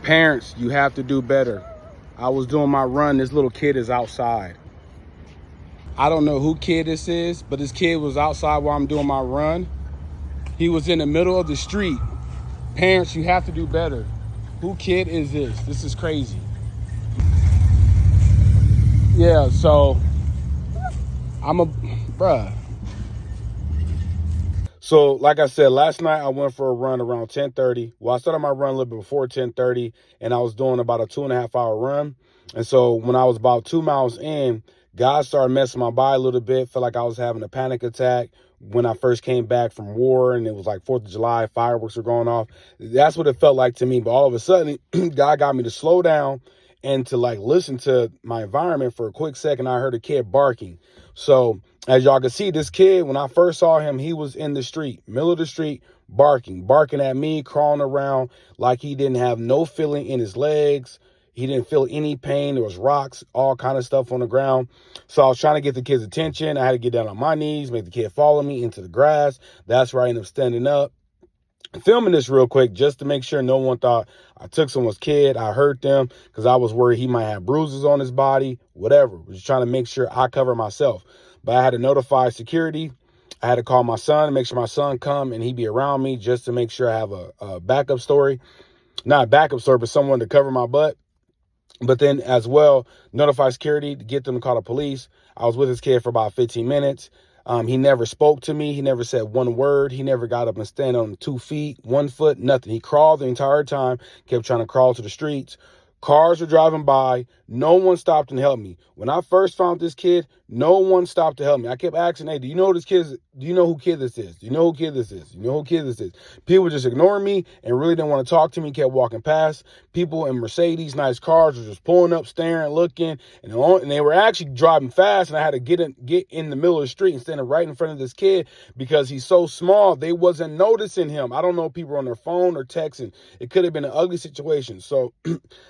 Parents, you have to do better. I was doing my run. This little kid is outside. I don't know who kid this is, but this kid was outside while I'm doing my run. He was in the middle of the street. Parents, you have to do better. Who kid is this? This is crazy. Yeah, so bruh. So like I said, last night I went for a run around 10:30. Well, I started my run a little bit before 10:30, and I was doing about a 2.5 hour run. And so when I was about 2 miles in, God started messing my body a little bit. Felt like I was having a panic attack when I first came back from war, and it was like 4th of July, fireworks were going off. That's what it felt like to me. But all of a sudden, God got me to slow down and to like listen to my environment for a quick second. I heard a kid barking. So as y'all can see, this kid, when I first saw him, he was in the street, middle of the street, barking at me, crawling around like he didn't have no feeling in his legs. He didn't feel any pain. There was rocks, all kind of stuff on the ground. So I was trying to get the kid's attention. I had to get down on my knees, make the kid follow me into the grass. That's where I ended up standing up, filming this real quick just to make sure no one thought I took someone's kid. I hurt them because I was worried he might have bruises on his body, whatever. I was just trying to make sure I cover myself. But I had to notify security. I had to call my son and make sure my son come and he be around me just to make sure I have a backup story. Not a backup story, but someone to cover my butt. But then as well, notify security to get them to call the police. I was with this kid for about 15 minutes. He never spoke to me. He never said one word. He never got up and stand on 2 feet, 1 foot, nothing. He crawled the entire time, kept trying to crawl to the streets. Cars were driving by. No one stopped and helped me. When I first found this kid, no one stopped to help me. I kept asking, hey, do you know who this kid is? Do you know who kid this is? Do you know who kid this is? Do you know who kid this is? People just ignoring me and really didn't want to talk to me, kept walking past. People in Mercedes, nice cars, were just pulling up, staring, looking, and they were actually driving fast, and I had to get in the middle of the street and stand right in front of this kid because he's so small, they wasn't noticing him. I don't know if people were on their phone or texting. It could have been an ugly situation. So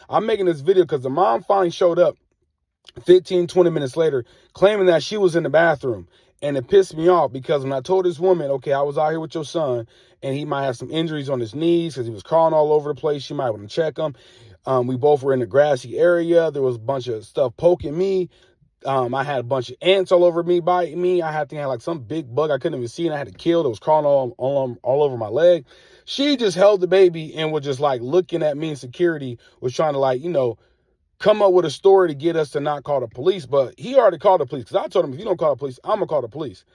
I'm making this video because the mom finally showed up 15, 20 minutes later, claiming that she was in the bathroom. And it pissed me off because when I told this woman, okay, I was out here with your son and he might have some injuries on his knees because he was crawling all over the place. She might want to check him. We both were in the grassy area. There was a bunch of stuff poking me. I had a bunch of ants all over me, biting me. I had like some big bug I couldn't even see and I had to kill that was crawling all over my leg. She just held the baby and was just like looking at me, and security was trying to like, come up with a story to get us to not call the police. But he already called the police because I told him, if you don't call the police, I'm going to call the police.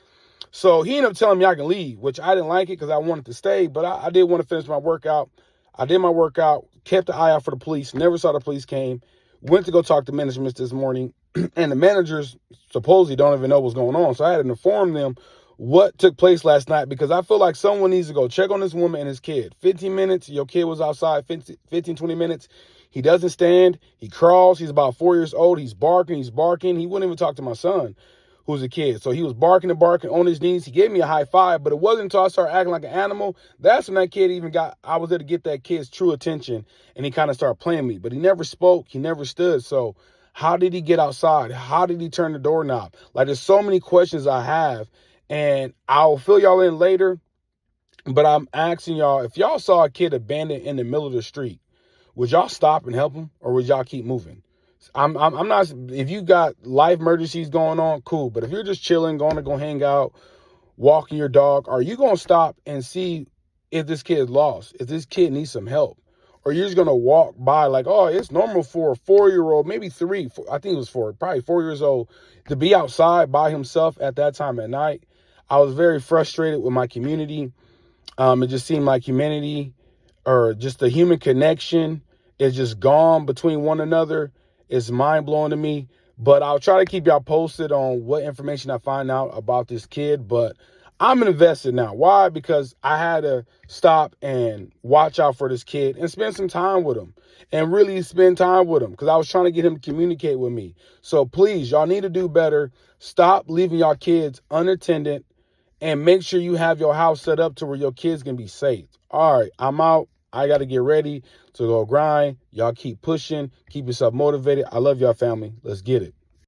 So he ended up telling me I can leave, which I didn't like it because I wanted to stay. But I did want to finish my workout. I did my workout, kept an eye out for the police, never saw the police came, went to go talk to management this morning. And the managers supposedly don't even know what's going on. So I had to inform them what took place last night because I feel like someone needs to go check on this woman and his kid. 15 minutes, your kid was outside, 15, 20 minutes. He doesn't stand. He crawls. He's about 4 years old. He's barking. He wouldn't even talk to my son, who's a kid. So he was barking and barking on his knees. He gave me a high five, but it wasn't until I started acting like an animal. That's when that kid I was there to get that kid's true attention, and he kind of started playing me. But he never spoke. He never stood. So how did he get outside? How did he turn the doorknob? Like, there's so many questions I have, and I'll fill y'all in later. But I'm asking y'all, if y'all saw a kid abandoned in the middle of the street, would y'all stop and help him, or would y'all keep moving? I'm not, if you got life emergencies going on, cool. But if you're just chilling, going to go hang out, walking your dog, are you going to stop and see if this kid is lost, if this kid needs some help? Or you're just going to walk by like, oh, it's normal for a 4-year-old, maybe 3, I think it was probably 4 years old, to be outside by himself at that time at night. I was very frustrated with my community. It just seemed like humanity, or just the human connection, is just gone between one another. It's mind-blowing to me. But I'll try to keep y'all posted on what information I find out about this kid. But I'm invested now. Why? Because I had to stop and watch out for this kid and spend some time with him, and really spend time with him because I was trying to get him to communicate with me. So please, y'all need to do better. Stop leaving y'all kids unattended, and make sure you have your house set up to where your kids can be safe. All right, I'm out. I got to get ready to go grind. Y'all keep pushing. Keep yourself motivated. I love y'all, family. Let's get it.